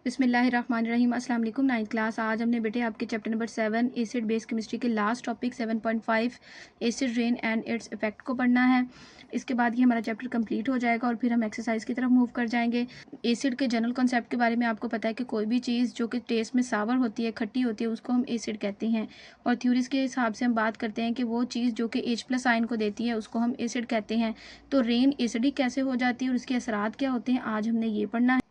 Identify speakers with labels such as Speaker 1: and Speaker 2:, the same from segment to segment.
Speaker 1: बिस्मिल्लाहिर्रहमानिर्रहीम। अस्सलाम वालेकुम। 9th class. आज हमने बेटे आपके chapter number 7 acid base chemistry के last topic 7.5 acid rain and its effect को पढ़ना है। इसके बाद ये हमारा चैप्टर कंप्लीट हो जाएगा और फिर हम एक्सरसाइज की तरफ मूव कर जाएंगे। एसिड के जनरल कॉन्सेप्ट के बारे में आपको पता है कि कोई भी चीज़ जो कि टेस्ट में सावर होती है, खट्टी होती है, उसको हम एसिड कहते हैं। और थ्योरीज के हिसाब से हम बात करते हैं कि वो चीज़ जो कि H+ आयन को देती है उसको हम एसिड कहते हैं। तो रेन एसिडिक कैसे हो जाती है और उसके असरात क्या होते हैं, आज हमने ये पढ़ना है।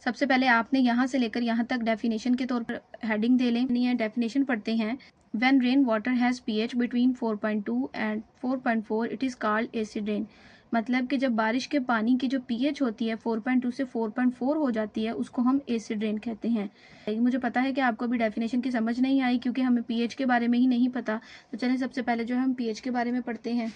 Speaker 1: सबसे पहले आपने यहाँ से लेकर यहाँ तक डेफिनेशन के तौर पर हेडिंग दे लेनी है। डेफिनेशन पढ़ते हैं। When rain water has pH between 4.2 and 4.4 it is called acid rain. मतलब कि जब बारिश के पानी की जो pH होती है 4.2 से 4.4 हो जाती है उसको हम एसिड रेन कहते हैं। मुझे पता है कि आपको अभी डेफिनेशन की समझ नहीं आई क्योंकि हमें pH के बारे में ही नहीं पता। तो चलें सबसे पहले जो है हम pH के बारे में पढ़ते हैं।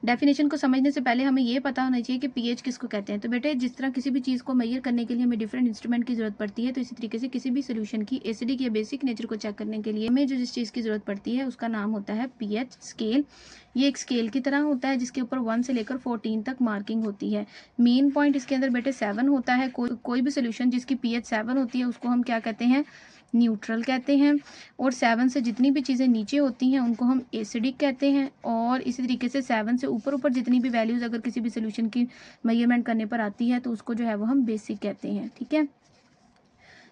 Speaker 1: डेफिनेशन को समझने से पहले हमें ये पता होना चाहिए कि पीएच किसको कहते हैं। तो बेटे जिस तरह किसी भी चीज़ को मेजर करने के लिए हमें डिफरेंट इंस्ट्रूमेंट की जरूरत पड़ती है, तो इसी तरीके से किसी भी सोल्यूशन की एसिडिक या बेसिक नेचर को चेक करने के लिए हमें जो जिस चीज़ की जरूरत पड़ती है उसका नाम होता है पीएच स्केल। ये एक स्केल की तरह होता है जिसके ऊपर 1 से लेकर 14 तक मार्किंग होती है। मेन पॉइंट इसके अंदर बेटे 7 होता है। कोई भी सोल्यूशन जिसकी पीएच 7 होती है उसको हम क्या कहते हैं, न्यूट्रल कहते हैं। और 7 से जितनी भी चीज़ें नीचे होती हैं उनको हम एसिडिक कहते हैं। और इसी तरीके से 7 से ऊपर ऊपर जितनी भी वैल्यूज़ अगर किसी भी सोल्यूशन की मेजरमेंट करने पर आती है तो उसको जो है वो हम बेसिक कहते हैं। ठीक है।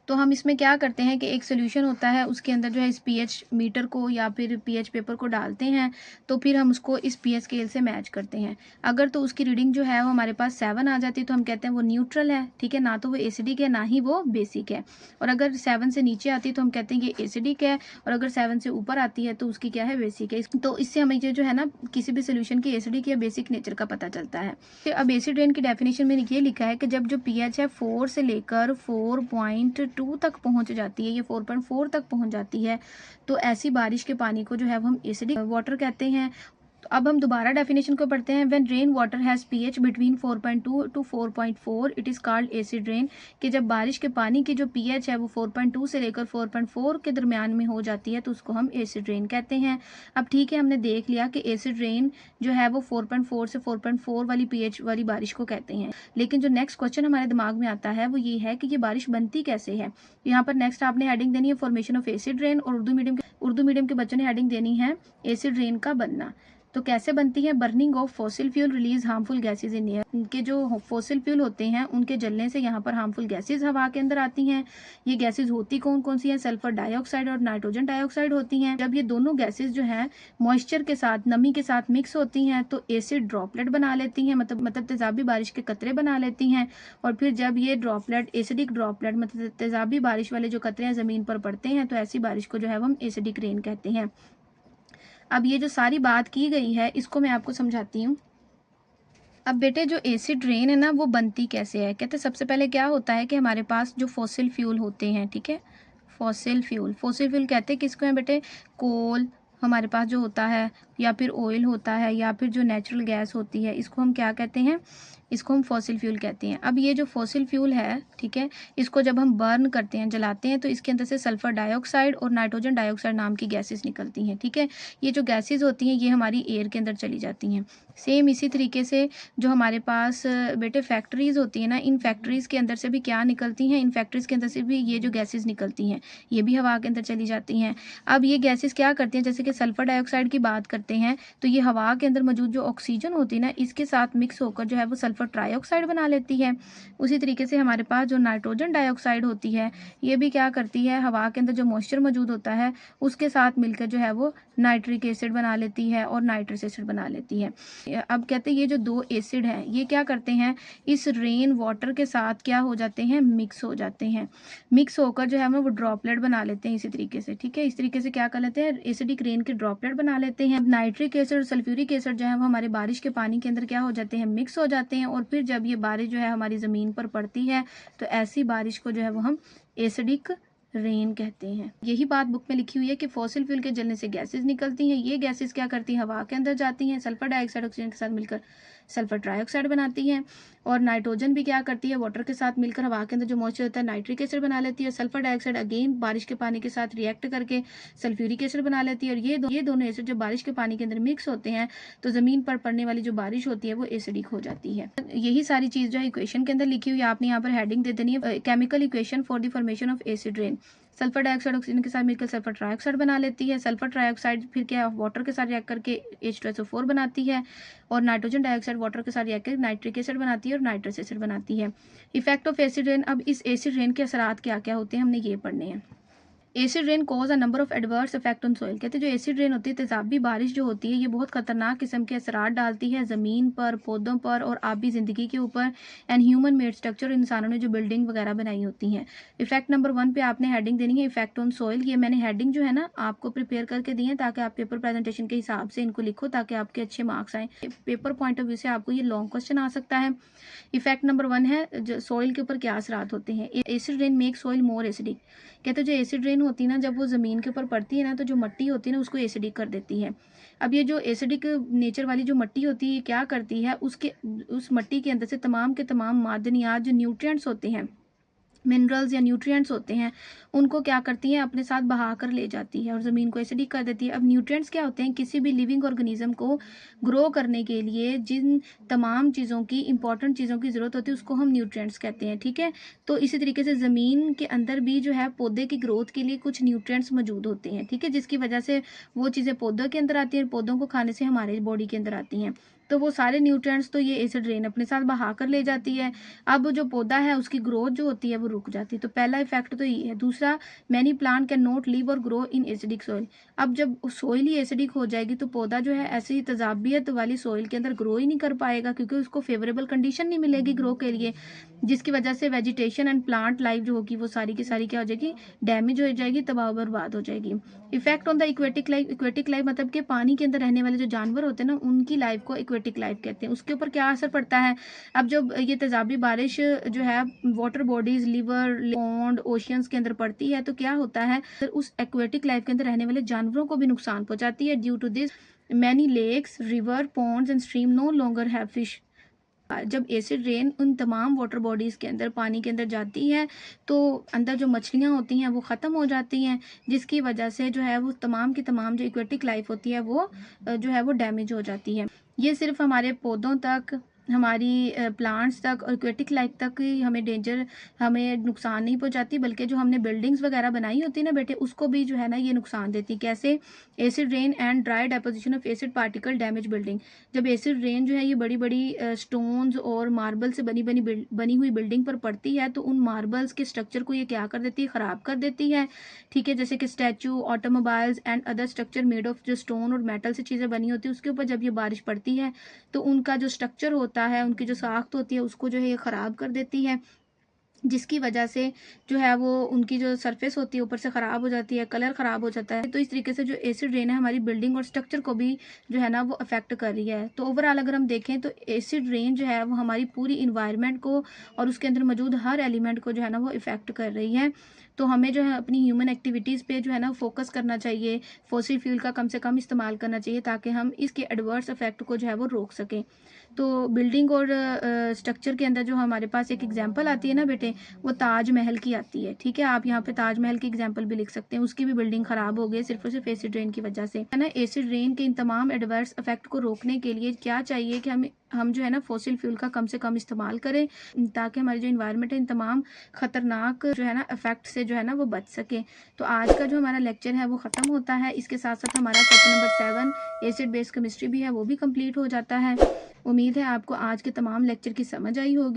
Speaker 1: तो हम इसमें क्या करते हैं कि एक सोल्यूशन होता है, उसके अंदर जो है इस पीएच मीटर को या फिर पीएच पेपर को डालते हैं, तो फिर हम उसको इस पीएच स्केल से मैच करते हैं। अगर तो उसकी रीडिंग जो है वो हमारे पास 7 आ जाती है तो हम कहते हैं वो न्यूट्रल है। ठीक है, ना तो वो एसिडिक है ना ही वो बेसिक है। और अगर 7 से नीचे आती है तो हम कहते हैं ये एसिडिक है, और अगर 7 से ऊपर आती है तो उसकी क्या है, बेसिक है। तो इससे हमें जो है ना किसी भी सोल्यूशन की एसिडिक या बेसिक नेचर का पता चलता है। अब एसिड रेन की डेफिनेशन में ये लिखा है कि जब जो पीएच है 4 से लेकर 4.2 तक पहुंच जाती है, ये 4.4 तक पहुंच जाती है, तो ऐसी बारिश के पानी को जो है वो हम एसिडिक वाटर कहते हैं। तो अब हम दोबारा डेफिनेशन को पढ़ते हैं। When rain water has pH between 4.2 to 4.4 it is called acid rain. कि जब बारिश के पानी की जो पीएच है वो 4.2 से लेकर 4.4 के दरमियान में हो जाती है तो उसको हम एसिड रेन कहते हैं। अब ठीक है, हमने देख लिया कि एसिड रेन जो है वो 4.4 से 4.4 वाली पीएच वाली बारिश को कहते हैं। लेकिन जो नेक्स्ट क्वेश्चन हमारे दिमाग में आता है वो ये है कि ये बारिश बनती कैसे है। यहाँ पर नेक्स्ट आपने हेडिंग देनी है फॉर्मेशन ऑफ एसिड रेन, और उर्दू मीडियम के बच्चों ने हेडिंग देनी है एसिड रेन का बनना। तो कैसे बनती है, burning of fossil fuel release harmful gases in air. उनके जो फॉसिल फ्यूल होते हैं उनके जलने से यहाँ पर हार्मफुल गैसेज हवा के अंदर आती हैं। ये गैसेज होती कौन कौन सी हैं, सल्फर डाइऑक्साइड और नाइट्रोजन डाइऑक्साइड होती हैं। जब ये दोनों गैसेज जो हैं मॉइस्चर के साथ, नमी के साथ मिक्स होती हैं तो एसिड ड्रॉपलेट बना लेती हैं, मतलब तेजाबी बारिश के कतरे बना लेती हैं। और फिर जब ये ड्रॉपलेट, एसिडिक ड्रॉपलेट मतलब तेजाबी बारिश वाले जो कतरे हैं ज़मीन पर पड़ते हैं तो ऐसी बारिश को जो है हम एसिडिक रेन कहते हैं। अब ये जो सारी बात की गई है इसको मैं आपको समझाती हूँ। अब बेटे जो एसिड रेन है ना वो बनती कैसे है। कहते सबसे पहले क्या होता है कि हमारे पास जो फॉसिल फ्यूल होते हैं, ठीक है, फॉसिल फ्यूल कहते हैं किसको है बेटे, कोल हमारे पास जो होता है, या फिर ऑयल होता है, या फिर जो नेचुरल गैस होती है, इसको हम क्या कहते हैं, इसको हम फॉसिल फ्यूल कहते हैं। अब ये जो फॉसिल फ्यूल है, ठीक है, इसको जब हम बर्न करते हैं, जलाते हैं, तो इसके अंदर से सल्फर डाइऑक्साइड और नाइट्रोजन डाइऑक्साइड नाम की गैसेस निकलती हैं। ठीक है, ये जो गैसेस होती हैं ये हमारी एयर के अंदर चली जाती हैं। सेम इसी तरीके से जो हमारे पास बेटे फैक्ट्रीज होती है ना, इन फैक्ट्रीज के अंदर से भी क्या निकलती हैं, इन फैक्ट्रीज के अंदर से भी ये जो गैसेस निकलती हैं ये भी हवा के अंदर चली जाती हैं। अब ये गैसेस क्या करती हैं, जैसे कि सल्फर डाइऑक्साइड की बात करते हैं तो ये हवा के अंदर मौजूद जो ऑक्सीजन होती है ना इसके साथ मिक्स होकर जो है वो सल्फर ट्राइऑक्साइड बना लेती है। उसी तरीके से हमारे पास जो नाइट्रोजन डाइऑक्साइड होती है ये भी क्या करती है, हवा के अंदर जो मॉइस्चर मौजूद होता है उसके साथ मिलकर जो है वो नाइट्रिक एसिड बना लेती है और नाइट्रस एसिड बना लेती है। अब कहते हैं ये जो दो एसिड हैं ये क्या करते हैं, इस रेन वाटर के साथ क्या हो जाते हैं, मिक्स हो जाते हैं। मिक्स होकर जो है हम वो ड्रॉपलेट बना लेते हैं इसी तरीके से। ठीक है, इस तरीके से क्या कर लेते हैं, एसिडिक रेन के ड्रॉपलेट बना लेते हैं। नाइट्रिक एसिड और सल्फ्यूरिक एसिड जो है वो हमारे बारिश के पानी के अंदर क्या हो जाते हैं, मिक्स हो जाते हैं। और फिर जब ये बारिश जो है हमारी ज़मीन पर पड़ती है तो ऐसी बारिश को जो है वो हम एसिडिक रेन कहते हैं। यही बात बुक में लिखी हुई है कि फॉसिल फ्यूल के जलने से गैसेस निकलती हैं। ये गैसेस क्या करती हैं, हवा के अंदर जाती हैं, सल्फर डाइऑक्साइड ऑक्सीजन के साथ मिलकर सल्फर ट्राइऑक्साइड बनाती है। और नाइट्रोजन भी क्या करती है, वाटर के साथ मिलकर हवा के अंदर जो मॉइस्चर होता है नाइट्रिक एसिड बना लेती है। सल्फर डाइऑक्साइड अगेन बारिश के पानी के साथ रिएक्ट करके सल्फ्यूरिक एसिड बना लेती है। और ये दोनों एसिड जब बारिश के पानी के अंदर मिक्स होते हैं तो ज़मीन पर पड़ने वाली जो बारिश होती है वो एसिडिक हो जाती है। यही सारी चीज़ जो है इक्वेशन के अंदर लिखी हुई है, आपने यहाँ पर हेडिंग दे देनी है, chemical equation for the formation of acid rain. Sulphur dioxide oxygen के साथ मिलकर सल्फर ट्राइऑक्साइड बना लेती है। सल्फर ट्राइऑक्साइड फिर क्या वाटर के साथ रिएक्ट करके H2SO4 बनाती है। और नाइट्रोजन डाइऑक्साइड वाटर के साथ रिएक्ट करके नाइट्रिक एसिड बनाती है और नाइट्रस एसिड बनाती है। Effect of acid rain. अब इस एसिड रेन के असरात क्या क्या होते हैं हमने ये पढ़ने हैं। Acid rain cause a number of adverse effect on soil. कहते हैं जो एसिड रेन होती है, तेजाबी बारिश जो होती है, ये बहुत खतरनाक किस्म के असरात डालती है ज़मीन पर, पौधों पर और आबी ज़िंदगी के ऊपर एंड ह्यूमन मेड स्ट्रक्चर, इंसानों ने जो बिल्डिंग वगैरह बनाई होती हैं। इफेक्ट नंबर 1 पे आपने हेडिंग देनी है इफेक्ट ऑन सॉइल। ये मैंने हेडिंग जो है ना आपको प्रिपेयर करके दी है ताकि आप पेपर प्रेजेंटेशन के हिसाब से इनको लिखो ताकि आपके अच्छे मार्क्स आए। पेपर पॉइंट ऑफ व्यू से आपको ये लॉन्ग क्वेश्चन आ सकता है। इफेक्ट नंबर 1 है जो सॉइल के ऊपर क्या असरात होते हैं। Acid rain make soil more acidic. कहते हैं जो एसिड रेन होती है ना, जब वो ज़मीन के ऊपर पड़ती है ना तो जो मिट्टी होती है ना उसको एसिडिक कर देती है। अब ये जो एसिडिक नेचर वाली जो मिट्टी होती है क्या करती है, उस मिट्टी के अंदर से तमाम के तमाम मादनियात जो न्यूट्रिएंट्स होते हैं, मिनरल्स या न्यूट्रिएंट्स होते हैं, उनको क्या करती है अपने साथ बहा कर ले जाती है और ज़मीन को एसिडिक कर देती है। अब न्यूट्रिएंट्स क्या होते हैं, किसी भी लिविंग ऑर्गेनिज्म को ग्रो करने के लिए जिन तमाम चीज़ों की इंपॉर्टेंट चीज़ों की ज़रूरत होती है उसको हम न्यूट्रिएंट्स कहते हैं। ठीक है, तो इसी तरीके से ज़मीन के अंदर भी जो है पौधे की ग्रोथ के लिए कुछ न्यूट्रिएंट्स मौजूद होते हैं। ठीक है, जिसकी वजह से वो चीज़ें पौधों के अंदर आती हैं, पौधों को खाने से हमारे बॉडी के अंदर आती हैं। तो वो सारे न्यूट्रिएंट्स तो ये एसिड रेन अपने साथ बहा कर ले जाती है। अब जो पौधा है उसकी ग्रोथ जो होती है वो रुक जाती है। तो पहला इफेक्ट तो ये है। दूसरा, many plant can not live और ग्रो इन एसिडिक सॉइल। अब जब सॉइल ही एसिडिक हो जाएगी तो पौधा जो है ऐसी तजाबियत वाली सॉइल के अंदर ग्रो ही नहीं कर पाएगा क्योंकि उसको फेवरेबल कंडीशन नहीं मिलेगी ग्रो के लिए, जिसकी वजह से वेजिटेशन एंड प्लांट लाइफ जो होगी वो सारी की सारी क्या हो जाएगी, डैमेज हो जाएगी, तबाह बर्बाद हो जाएगी। Effect on the aquatic life. Aquatic life मतलब कि पानी के अंदर रहने वाले जो जानवर होते हैं ना उनकी लाइफ को इक्वेटिक लाइफ कहते हैं। उसके ऊपर क्या असर पड़ता है, अब जब ये तेजाबी बारिश जो है water bodies, liver, pond, oceans के अंदर पड़ती है तो क्या होता है, फिर उस एक्वेटिक लाइफ के अंदर रहने वाले जानवरों को भी नुकसान पहुंचाती है। Due to this many lakes, river, ponds and stream no longer have fish. जब एसिड रेन उन तमाम वाटर बॉडीज़ के अंदर, पानी के अंदर जाती है तो अंदर जो मछलियाँ होती हैं वो ख़त्म हो जाती हैं, जिसकी वजह से जो है वो तमाम की तमाम जो इक्वेटिक लाइफ होती है वो जो है वो डैमेज हो जाती है। ये सिर्फ हमारे पौधों तक, हमारी प्लांट्स तक और एक्वेटिक लाइफ तक ही हमें डेंजर, हमें नुकसान नहीं पहुंचाती, बल्कि जो हमने बिल्डिंग्स वगैरह बनाई होती है ना बेटे उसको भी जो है ना ये नुकसान देती। कैसे, acid rain and dry deposition of acid particle damage building. जब एसिड रेन जो है ये बड़ी बड़ी स्टोन्स और मार्बल से बनी हुई बिल्डिंग पर पड़ती है तो उन मार्बल्स के स्ट्रक्चर को ये क्या कर देती है, ख़राब कर देती है। ठीक है, जैसे कि statue, automobiles and other structure made of जो स्टोन और मेटल से चीज़ें बनी होती है उसके ऊपर जब ये बारिश पड़ती है तो उनका जो स्ट्रक्चर होता है, उनकी जो साख्त होती है उसको जो है ये ख़राब कर देती है, जिसकी वजह से जो है वो उनकी जो सरफेस होती है ऊपर से ख़राब हो जाती है, कलर ख़राब हो जाता है। तो इस तरीके से जो एसिड रेन है हमारी बिल्डिंग और स्ट्रक्चर को भी जो है ना वो अफेक्ट कर रही है। तो ओवरऑल अगर हम देखें तो एसिड रेन जो है वो हमारी पूरी इन्वायरमेंट को और उसके अंदर मौजूद हर एलिमेंट को जो है ना वो इफ़ेक्ट कर रही है। तो हमें जो है अपनी ह्यूमन एक्टिविटीज़ पे जो है ना फोकस करना चाहिए, फॉसिल फ्यूल का कम से कम इस्तेमाल करना चाहिए ताकि हम इसके एडवर्स इफेक्ट को जो है वो रोक सकें। तो बिल्डिंग और स्ट्रक्चर के अंदर जो हमारे पास एक एग्जांपल आती है ना बेटे, वो ताजमहल की आती है। ठीक है, आप यहाँ पे ताजमहल की एग्जांपल भी लिख सकते हैं, उसकी भी बिल्डिंग ख़राब हो गई सिर्फ और सिर्फ एसिड रेन की वजह से, है ना। एसिड रेन के इन तमाम एडवर्स इफेक्ट को रोकने के लिए क्या चाहिए कि हम जो है ना फॉसिल फ्यूल का कम से कम इस्तेमाल करें ताकि हमारी जो इन्वायरमेंट है इन तमाम खतरनाक जो है ना इफेक्ट से जो है ना वो बच सके। तो आज का जो हमारा लेक्चर है वो ख़त्म होता है। इसके साथ साथ हमारा chapter number 7 acid base chemistry भी है वो भी कंप्लीट हो जाता है। उम्मीद है आपको आज के तमाम लेक्चर की समझ आई होगी।